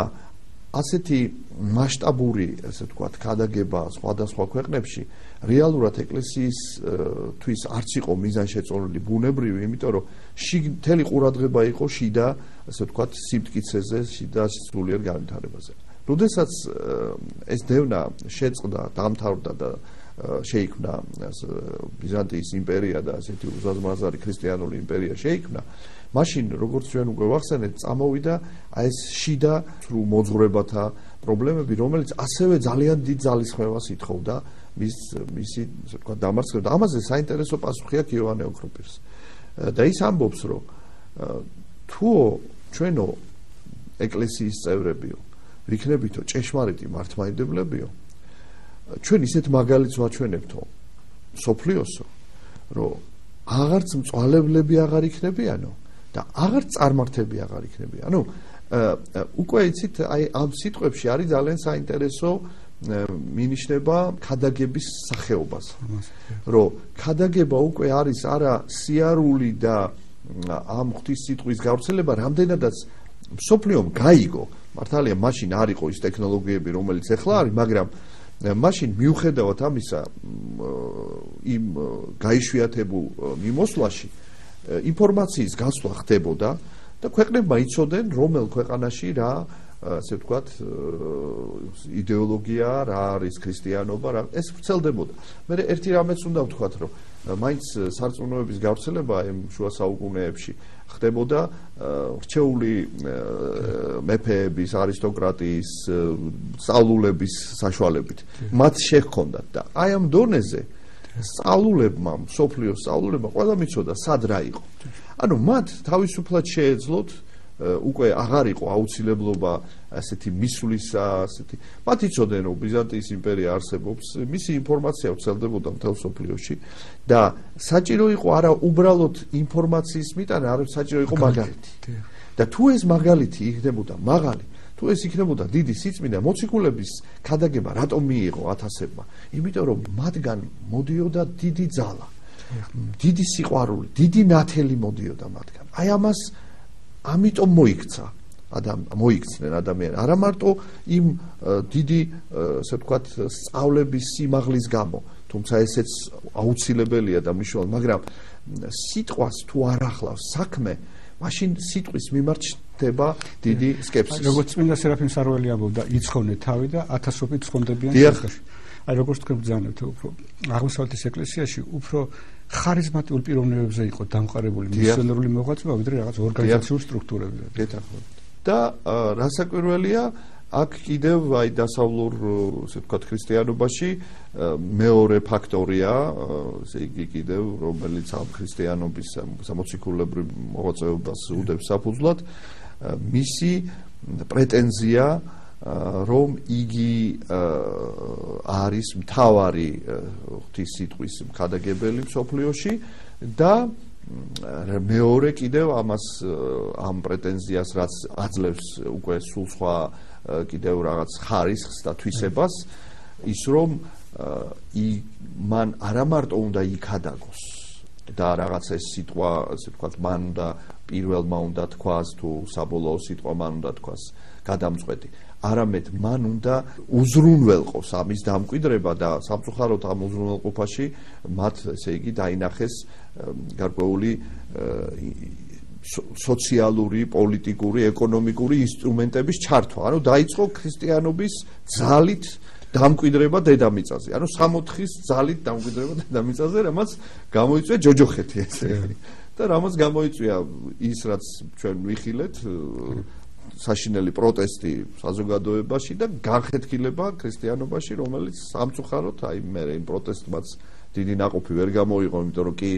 ასეთი მასშტაბური, ასე ვთქვათ, ქადაგება სხვადასხვა ქვეყნებში რეალურად ეკლესიისთვის არც იყო მიზანშეწონილი ბუნებრივი, იმიტომ რომ მთელი ყურადღება იყო შიდა, ასე ვთქვათ, სიმტკიცეზე, შიდა სულიერ განვითარებაზე. როდესაც ეს დევნა შეწყდა, დამთავრდა და შეიქმნა ბიზანტიის იმპერია და ასეთი უზარმაზარი ქრისტიანული იმპერია შეიქმნა, მაშინ როგორც ჩვენ უკვე ვახსენეთ, წამოვიდა ეს შიდა სრულ მოძღვრებათა პრობლემები, რომელიც ასევე ძალიან დიდ ძალისხმევას ითხოვდა მისი ასე ვთქვათ დამარცხება და ამაზე საინტერესო პასუხი აქვს იოანე ოქროპირს. და ის ამბობს, რომ თუო ჩვენო ეკლესიის წევრებიო, ვიქნებითო ჭეშმარიტი მართლმადიდებლებიო, ჩვენ ისეთ მაგალითს ვაჩვენებთო სოფლიოსო, რომ აღარც მწვალებლები აღარ იქნებიანო და აღარც წარმართები აღარ იქნებიან. ანუ უკვე იცით, აი ამ სიტყვებში არის ძალიან საინტერესო მინიშნება ქადაგების სახეობას. რომ ქადაგება უკვე არის არა სიარული და ამ ღვთისმსიტყვის გავრცელება, რამდენადაც მსოფლიომ გაიგო, მართალია მაშინ არ იყო ის ტექნოლოგიები, რომელიც ახლა არის, მაგრამ მაშინ მიუხედავად ამისა იმ გაიშვიათებულ მიმოსვლაში ინფორმაციის გასვლა ხდებოდა და ქვეყნებმა იცოდნენ რომელ ქვეყანაში რა ასე ვთქვათ იდეოლოგია რა არის ქრისტიანობა რა ეს ვრცელდებოდა. მე ერთი რამეც უნდა ვთქვათ, რომ მაინც სარწმუნოების გავრცელება იმ შუა საუკუნეებში ხდებოდა რჩეული მეფეების, არისტოკრატიის, სწავლულების საშუალებით. მათ შეჰქონდათ და აი ამ დონეზე სწავლულებმა, სოფლიოს სწავლულებმა ყველა მიცოდა სად რა იყო. ანუ მათ თავისუფლად შეეძლოთ უკვე აღარ იყო აუცილებლობა ასეთი მისვლისა, ასეთი. მათ იცოდნენ, რომ ბიზანტიის იმპერია არსებობს, მისი ინფორმაცია ვრცელდებოდა მთელ სოფლიოში და საჭირო იყო არა უბრალოდ ინფორმაციის მიტანა, არამედ საჭირო იყო მაგალითი. და თუ ეს მაგალითი იქნებოდა მაღალი, თუ ეს იქნებოდა დიდი სიწმინდა, მოციქულების ქადაგება რატომ მიიღო ათასებმა? იმიტომ რომ მათგან მოდიოდა დიდი ძალა, დიდი სიყვარული, დიდი ნათელი მოდიოდა მათგან. აი ამას ამიტომ მოიქცნენ ადამიანები. არა მარტო იმ დიდი, ასე ვთქვათ, სწავლების სიმაღლის გამო, თუმცა ესეც აუცილებელია და მნიშვნელოვანი, მაგრამ სიტყვას თუ არ ახლავს საქმე, მაშინ სიტყვის მიმართ ჩნდება დიდი სკეპსისი. როგორც წმინდა სერაფიმ სარველი ამბობდა, იცხოვნე თავი და ათასობით ცხონდებიან შეკაში. აი როგორც თქვენ ბრძანებთ, უფრო აღმოსავლეთის ეკლესიაში უფრო ხარიზმატულ პიროვნებებზე იყო დამყარებული მისიონერული მოღვაწეობა, ვიდრე რაღაც ორგანიზაციურ სტრუქტურებზე. და რასაკვირველია, აქ კიდევ აი დასავლურ, ასე ვთქვათ, ქრისტიანობაში მეორე ფაქტორია, ესე იგი კიდევ, რომელიც ამ ქრისტიანობის სამოციქულებრივ მოღვაწეობას უდევს საფუძვლად, მისი პრეტენზია, რომ იგი არის მთავარი ღვთისმსიტყვის მქადაგებელი მსოფლიოში და მეორე კიდევ ამას ამ პრეტენზიას რაც აძლევს უკვე სულ სხვა კიდევ რაღაც ხარისხს და თვისებას ის რომ მან არა მარტო უნდა იქადაგოს და რაღაც ეს სიტყვა ასე ვთქვათ მან უნდა პირველმა უნდა თქვას თუ საბოლოო სიტყვა მან უნდა თქვას გადამწყვეტი არამედ მან უნდა უზრუნველყოს ამის დამკვიდრება და სამწუხაროდ ამ უზრუნველყოფაში მათ ესე იგი დაინახეს გარკვეული სოციალური, პოლიტიკური, ეკონომიკური ინსტრუმენტების ჩართვა. ანუ დაიწყო ქრისტიანობის ძალით დამკვიდრება დედამიწაზე. ანუ 60-ის ძალით დამკვიდრება დედამიწაზე, რამაც გამოიწვია ჯოჯოხეთი ესე იგი. და რამაც გამოიწვია ის, რაც ჩვენ ვიხილეთ საშინელი პროტესტი საზოგადოებაში და განხეთქილება ქრისტიანობაში, რომელიც სამწუხაროდ აი მე იმ პროტესტმაც დიდი ნაყოფი ვერ გამოიღო, იმიტომ რომ კი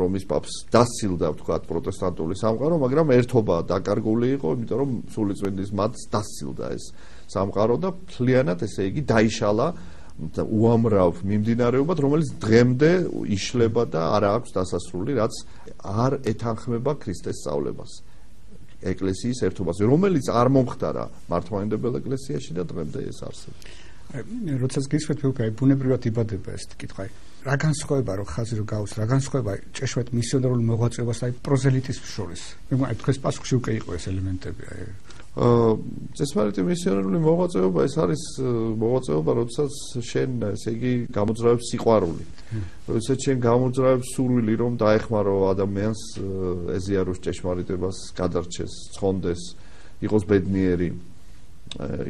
რომის პაპს დასცილდა ვთქვათ პროტესტანტული სამყარო, მაგრამ ერთობა დაკარგული იყო, იმიტომ რომ სულიწმინდის მათ დასცილდა ეს სამყარო და მთლიანად ესე იგი დაიშალა უამრავ მიმდინარეობად, რომელიც დღემდე იშლება და არ აქვს დასასრული, რაც არ ეთანხმება ქრისტეს სწავლებას, ეკლესიის ერთობას, რომელიც არ მომხდარა მართლმადიდებელ ეკლესიაში და დღემდე ეს არსებობს. როდესაც გისმენთ უკვე ბუნებრივად იბადება ეს კითხვა. რა განსხვავება რო ხაზი რო გაუს, რა განსხვავება ჭეშმარიტ მისიონერულ მოღვაწეობას აი პროზელიტის შორის? მე თქვენს პასუხში უკვე იყო ეს ელემენტები. ჭეშმარიტი მისიონერული მოღვაწეობა ეს არის მოღვაწეობა, როდესაც შენ ესე იგი გამოძრავებს სიყვარული. როდესაც შენ გამოძრავებს სურვილი რომ დაეხმარო ადამიანს ეზიაროს ჭეშმარიტებას, გადარჩეს, ცხონდეს, იყოს ბედნიერი,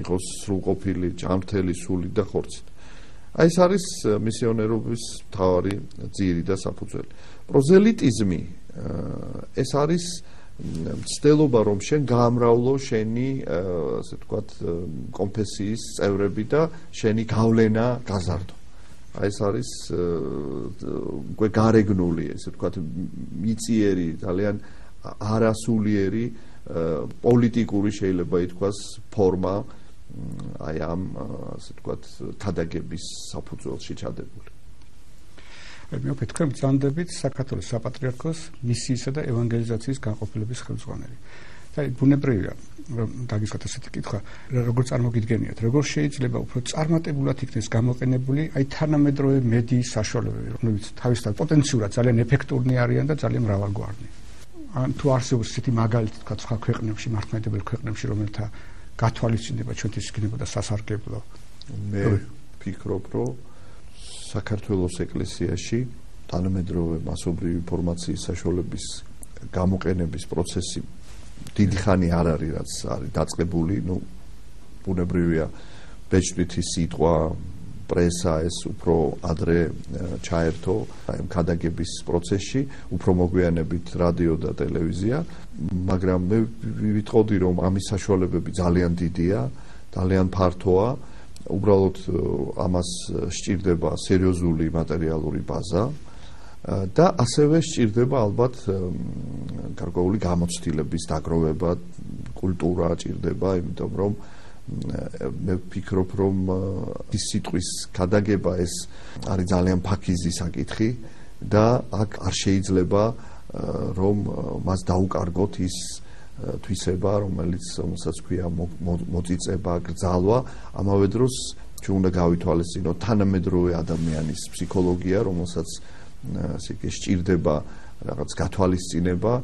იყოს სრულყოფილი, ჯანმრთელი, სული და ხორცით. აი ეს არის მისიონერობის მთავარი ძირი და საფუძველი. პროზელიტიზმი ეს არის ცდილობა რომ შენ გაამრავლო შენი ასე ვთქვათ კონფესიის წევრები და შენი გავლენა გაზარდო. აი ეს არის უკვე გარეგნული ესე ვთქვათ მიწიერი ძალიან არასულიერი პოლიტიკური შეიძლება ითქვას ფორმა აი ამ ასე ვთქვათ ქადაგების საფუძველში ჩადებული. მე ვფიქრობ, თქვენ ბრძანდებით საქართველოს საპატრიარქოს მისიისა და ევანგელიზაციის განყოფილების ხელმძღვანელი. და ბუნებრივია, რომ დაგისვათ ასეთი კითხვა, როგორ წარმოგიდგენიათ, როგორ შეიძლება უფრო წარმატებულად იქნეს გამოყენებული აი თანამედროვე მედიის საშუალებები, რომლებიც თავისთავად პოტენციურად ძალიან ეფექტურნი არიან და ძალიან მრავალგვარნი. ან თუ არსებობს ისეთი მაგალითი თქვა სხვა ქვეყნებში, მართლმადიდებელ ქვეყნებში, რომელთა გათვალისწინება ჩვენთვის იქნებოდა სასარგებლო. მე ვფიქრობ, რომ საქართველოს ეკლესიაში თანამედროვე მასობრივი ინფორმაციის საშუალების გამოყენების პროცესი დიდი ხანი არ არის, რაც არის დაწყებული, ბუნებრივია ბეჭდვითი სიტყვა პრესა ეს უფრო ადრე ჩაერთო აი ქადაგების პროცესში, უფრო მოგვიანებით რადიო და ტელევიზია, მაგრამ მე ვიტყოდი რომ ამის საშუალებები ძალიან დიდია, ძალიან ფართოა, უბრალოდ ამას სჭირდება სერიოზული მატერიალური ბაზა და ასევე სჭირდება ალბათ გარკვეული გამოცდილების დაგროვება, კულტურა სჭირდება, იმიტომ რომ მე ვფიქრობ, რომ ის სიტყვის ქადაგება ეს არის ძალიან ფაქიზი საკითხი და აქ არ შეიძლება რომ მას დაუკარგოთ ის თვისება, რომელსაც ქვია მოწიწება, გრძალვა, ამავე დროს ჩვენ უნდა გავითვალისწინოთ თანამედროვე ადამიანის ფსიქოლოგია, რომელსაც ასე იგი სჭირდება რაღაც გათვალისწინება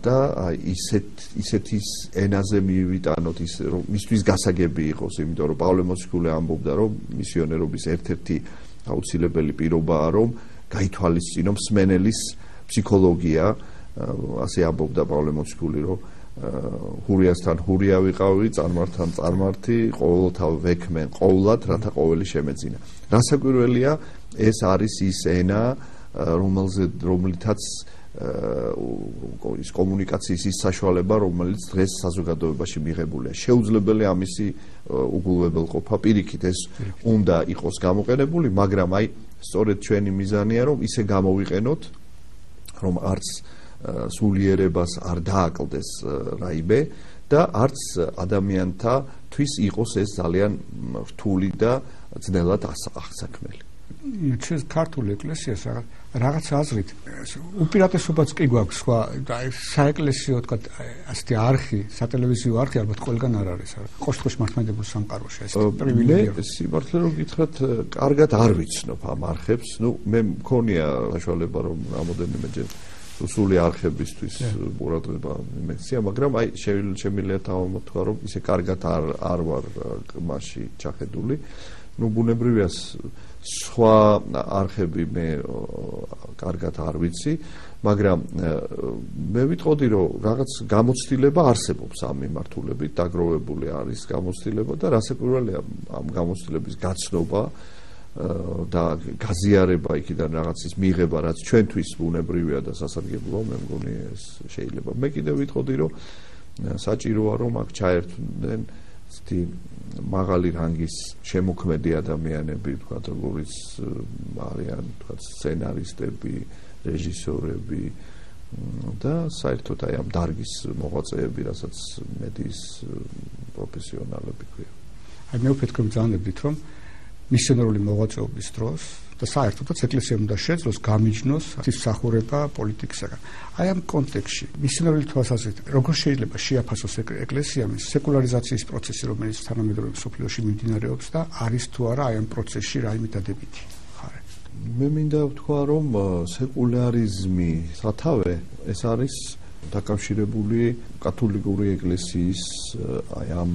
და ისეთი ენაზე მივიტანოთ ის რომ მისთვის გასაგები იყოს, იმიტომ რომ პავლე მოციქული ამბობდა რომ მისიონერობის ერთ-ერთი აუცილებელი პირობაა რომ გაითვალისწინო მსმენელის ფსიქოლოგია, ასე ამბობდა პავლე მოციქული რომ ჰურიასთან ჰურია ვიყავი, წარმართთან წარმართი, ყოველთავ ვექმენ ყოვლად, რათა ყოველი შემეძინა. რასაკვირველია, ეს არის ის ენა, რომელთაც ის კომუნიკაციის ის საშუალება, რომელიც დღეს საზოგადოებაში მიღებულია. შეუძლებელი ამისი უგულებელყოფა, პირიქით ეს უნდა იყოს გამოყენებული, მაგრამ აი სწორედ ჩვენი მიზანია, რომ ისე გამოვიყენოთ, რომ არც სულიერებას არ დააკლდეს რაიმე და არც ადამიანთათვის იყოს ეს ძალიან რთული და ძნელად აღსაქმელი. ჩვენ ქართული ეკლესიას რაღაც აზრით უპირატესობაც კი გვაქვს სხვა საეკლესიო თქვა ასეთი არხი, სატელევიზიო არხი ალბათ ყველგან არ არის. ყოველ შემთხვევაში მართლმადიდებელ სამყაროში ეს პრივილეგია. მე სიმართლე რომ გითხრათ, კარგად არ ვიცნობ ამ არხებს. მე მქონია საშუალება რომ რამოდენიმეჯერ სული არხებისთვის ყურადღება მიმექცია, მაგრამ აი შემიძლია თავმოთქვა რომ ისე კარგად არ ვარ მასში ჩახედული. ბუნებრივია სხვა არხები მე კარგად არ ვიცი, მაგრამ მე ვიტყოდი რომ რაღაც გამოცდილება არსებობს ამ მიმართულებით, დაგროვებული არის გამოცდილება და რასაკვირველია ამ გამოცდილების გაცნობა და გაზიარება იქიდან რაღაცის მიღება, რაც ჩვენთვის ბუნებრივია და სასარგებლოა, მე მგონი ეს შეიძლება. მე კიდევ ვიტყოდი რომ საჭიროა რომ აქ ჩაერთვნენ ცეთი მაღალი რანგის შემოქმედი ადამიანები, ვთქვათ, როგორიც არიან, ვთქვათ, სცენარისტები, რეჟისორები და საერთოდ აი ამ დარგის მოღვაწეები, რასაც მედიის პროფესიონალები ქვია. აი მე ვფიქრობ ძალებდით, რომ მისიონერული მოღვაწეობის დროს და საერთოდაც ეკლესიამ უნდა შეძლოს გამიჯნოს ღვთისმსახურება პოლიტიკისგან. აი ამ კონტექსტში მისიონერული თვალსაზრისით როგორ შეიძლება შეაფასოს ეკლესიამ სეკულარიზაციის პროცესი, რომელიც თანამედროვე მსოფლიოში მიმდინარეობს და არის თუ არა აი ამ პროცესში რაიმე დადებითი ხარე? მე მინდა ვთქვა, რომ სეკულარიზმი სათავე ეს არის დაკავშირებული კათოლიკური ეკლესიის აი ამ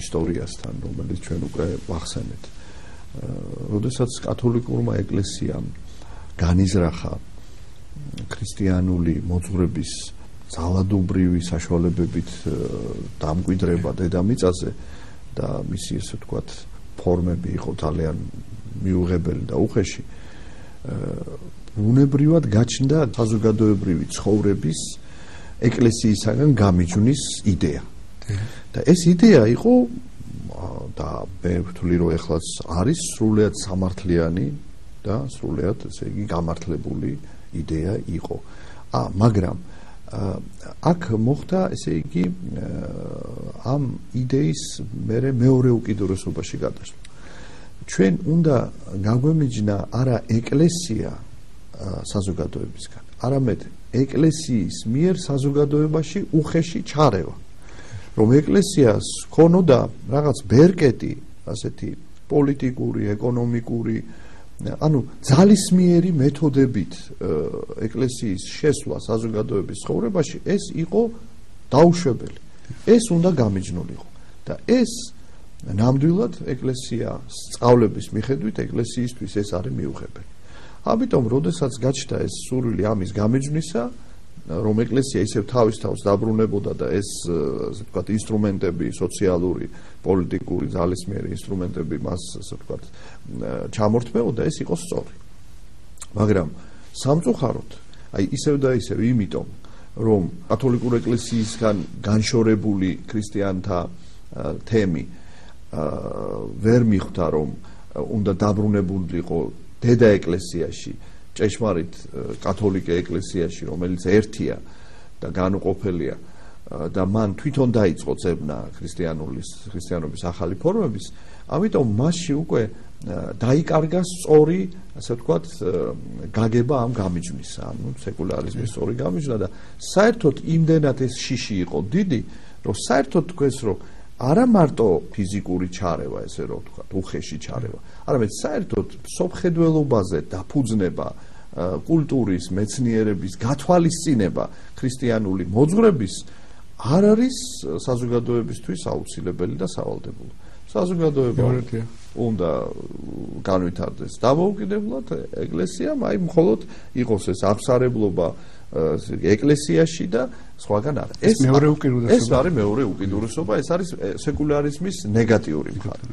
ისტორიასთან, რომელიც ჩვენ უკვე ვახსენეთ. როდესაც კათოლიკურმა ეკლესიამ განიზრახა ქრისტიანული მოძღვრების ძალადობრივი საშუალებებით დამკვიდრება დედამიწაზე და მისი ესე ვთქვათ ფორმები იყო ძალიან მიუღებელი და უხეში, უნებრივად გაჩნდა საზოგადოებრივი ცხოვრების ეკლესიისაგან გამიჯვნის იდეა. და ეს იდეა იყო და მე ვთვლი რომ ეხლაც არის სრულიად სამართლიანი და სრულიად ესე იგი გამართლებული იდეა იყო. მაგრამ აქ მოხდა ესე იგი ამ იდეის მეორე უკიდურესობაში გადასვლა. ჩვენ უნდა გაგვემიჯნა არა ეკლესია საზოგადოებისგან, არამედ ეკლესიის მიერ საზოგადოებაში უხეში ჩარევა. რომ ეკლესიას ქონოდა რაღაც ბერკეტი, ასეთი პოლიტიკური, ეკონომიკური, ანუ ძალისმიერი მეთოდებით ეკლესიის შესვლა საზოგადოების ცხოვრებაში, ეს იყო დაუშვებელი. ეს უნდა გამიჯნულიყო და ეს ნამდვილად ეკლესიას სწავლების მიხედვით ეკლესიისთვის ეს არის მიუღებელი. ამიტომ, როდესაც გაჩნდა ეს სურვილი ამის გამიჯვნისა, რომ ეკლესია ისევ თავის თავს დაბრუნებოდა და ეს ასე ვთქვათ ინსტრუმენტები, სოციალური, პოლიტიკური, ძალისმიერი ინსტრუმენტები მას ასე ვთქვათ ჩამორთმეოდა, ეს იყო სწორი. მაგრამ სამწუხაროდ, აი ისევ და ისევ იმიტომ, რომ კათოლიკური ეკლესიისგან განშორებული ქრისტიანთა თემი ვერ მიხვდა, რომ უნდა დაბრუნებულიყო დედა ეკლესიაში, ჭეშმარიტ კათოლიკე ეკლესიაში, რომელიც ერთია და განუყოფელია და მან თვითონ დაიწყო ძებნა ქრისტიანობის ახალი ფორმების, ამიტომ მასში უკვე დაიკარგა სწორი, ასე ვთქვათ, გაგება ამ გამიჯვნისა, ანუ სეკულარიზმის სწორი გამიჯვნა და საერთოდ იმდენად ეს შიში იყო დიდი, რომ საერთოდ თქვენს რომ არა მარტო ფიზიკური ჩარევა, ესე რომ ვთქვათ, უხეში ჩარევა, არამედ საერთოდ სოფხედველობაზე დაფუძნება, კულტურის, მეცნიერების გათვალისწინება ქრისტიანული მოძღვრების არ არის საზოგადოებისთვის აუცილებელი და სავალდებულო. საზოგადოება უნდა განვითარდეს დამოუკიდებლად, ეკლესიამ აი მხოლოდ იყოს ეს აღსარებლობა ეკლესიაში და სხვაგან არა. ეს მეორე უკიდურესობა. ეს არის მეორე უკიდურესობა, ეს არის სეკულარიზმის ნეგატიური მხარე.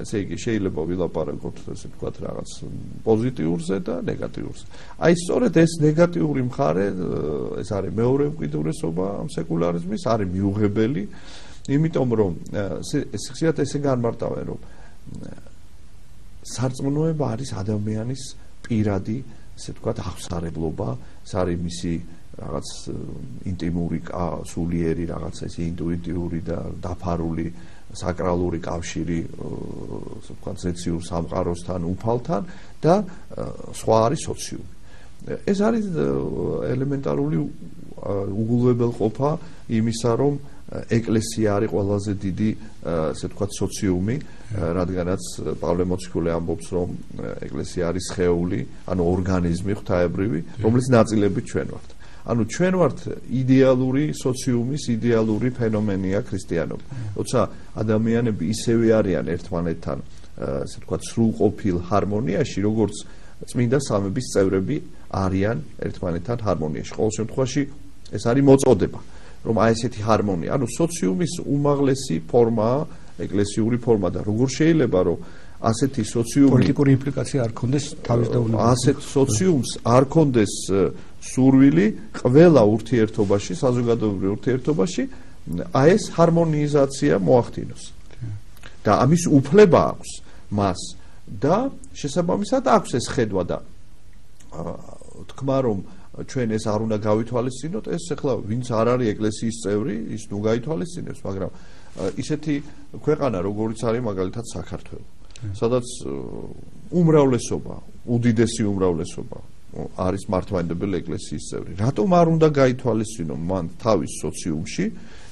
ესე იგი შეიძლება ვილაპარაკოთ ესე ვთქვათ რაღაც პოზიტიურზე და ნეგატიურზე. აი სწორედ ეს ნეგატიური მხარე, ეს არის მეორე უკიდურესობა ამ სეკულარიზმის, არის მიუღებელი, იმიტომ რომ ხშირად ესე განმარტავენ, რომ სარწმუნოება არის ადამიანის პირადი, ესე ვთქვათ, აღსარებლობა, ეს არის მისი რაღაც ინტიმური, სულიერი, რაღაც ეს ინტუიტიური და დაფარული საკრალური კავშირი, ასე ვთქვათ, ზეციურ სამყაროსთან, უფალთან და სხვა არის სოციუმი. ეს არის ელემენტარული უგულებელყოფა იმისა, რომ ეკლესია არის ყველაზე დიდი, ასე ვთქვათ, სოციუმი, რადგანაც პავლე მოციქული ამბობს, რომ ეკლესია არის სხეული, ანუ ორგანიზმი ღვთაებრივი, რომლის ნაწილები ჩვენ ვართ. ანუ ჩვენ ვართ იდეალური სოციუმის იდეალური ფენომენია ქრისტიანობა. როცა ადამიანები ისევე არიან ერთმანეთთან, ასე ვთქვათ, სრულყოფილ ჰარმონიაში, როგორც წმინდა სამების წევრები არიან ერთმანეთთან ჰარმონიაში. ყოველ შემთხვევაში ეს არის მოწოდება, რომ აი ესეთი ჰარმონია, ანუ სოციუმის უმაღლესი ფორმაა ეკლესიური ფორმა და როგორ შეიძლება რომ ასეთი სოციუმი პოლიტიკური იმპლიკაცია არ ქონდეს თავის დაუნება. ასეთ სოციუმს არ ქონდეს სურვილი ყველა ურთიერთობაში, საზოგადოებრივ ურთიერთობაში აი ეს ჰარმონიზაცია მოახდინოს. და ამის უფლება აქვს მას და შესაბამისად აქვს ეს ხედვა და თქმა რომ ჩვენ ეს არ უნდა გავითვალისწინოთ, ეს ახლა ვინც არ არის ეკლესიის წევრი, ის ნუ გაითვალისწინებს, მაგრამ ისეთი ქვეყანა როგორიც არის მაგალითად საქართველო, სადაც უმრავლესობა, უდიდესი უმრავლესობა არის მართლმადიდებელი ეკლესიის წევრი. რატომ არ უნდა გაითვალისწინო მან თავის სოციუმში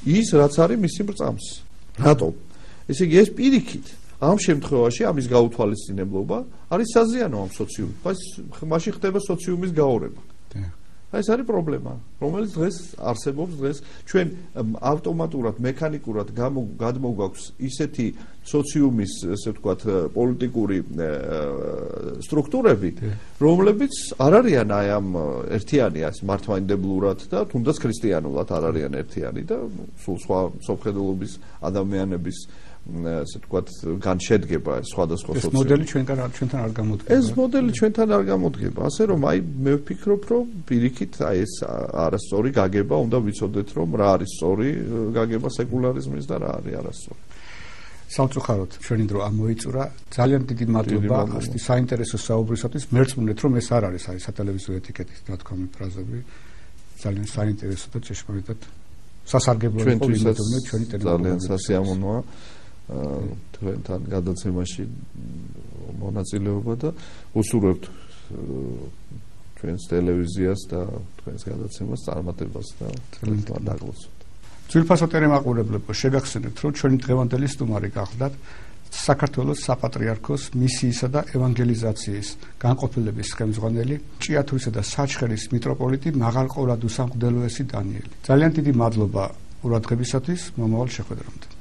ის რაც არის მისი მრწამს? რატომ? ესე იგი ეს პირიქით ამ შემთხვევაში ამის გაუთვალისწინებლობა არის საზიანო ამ სოციუმს. მაშინ ხდება სოციუმის გაორება. აი ეს არის პრობლემა, რომელიც დღეს არსებობს დღეს ჩვენ ავტომატურად, მექანიკურად გადმოგვაქვს ისეთი სოციუმის, ესე ვთქვათ, პოლიტიკური სტრუქტურები, რომლებიც არ არიან აი ამ ერთიანი ეს მართლმადიდებლურად და თუნდაც ქრისტიანულად არ არიან ერთიანი და სულ სხვა სოფხედულობის ადამიანების ასე ვთქვათ, განშედგება სხვადასხვა სოციუმი. ეს მოდელი ჩვენთან არ გამოდგება. ეს მოდელი ჩვენთან არ გამოდგება. ასე რომ აი მე ვფიქრობ, რომ პირიქით აი ეს არასწორი გაგება უნდა ვიცოდეთ, რომ რა არის სწორი გაგება სეკულარიზმის და რა არის არასწორი. სამწუხაროდ ჩვენი დრო ამოიწურა. ძალიან დიდი მადლობა ასეთი საინტერესო საუბრისათვის. მერწმუნეთ, რომ ეს არ არის აი სატელევიზიო ეთიკეტის ნათქვამი ფრაზები. ძალიან საინტერესო და ჭეშმარიტად სასარგებლო იყო ვიმედოვნებ ჩვენი ტელევიზია. ძალიან სასიამოვნოა თქვენთან გადაცემაში მონაწილეობა და უსურვებთ ჩვენს ტელევიზიას და თქვენს გადაცემას წარმატებას და თქვენთან დაგლოცოთ. ძვირფასო ტელემაყურებლებო, შეგახსენებთ, რომ ჩვენი დღევანდელი სტუმარი გახლდათ საქართველოს საპატრიარქოს მისიისა და ევანგელიზაციის განყოფილების ხელმძღვანელი, ჭიათურისა და საჩხერის მიტროპოლიტი მაღალყურადუს სამღვდელოესი დანიელი. ძალიან დიდი მადლობა ყურადღებისათვის, მომავალ შეხვედრამდე.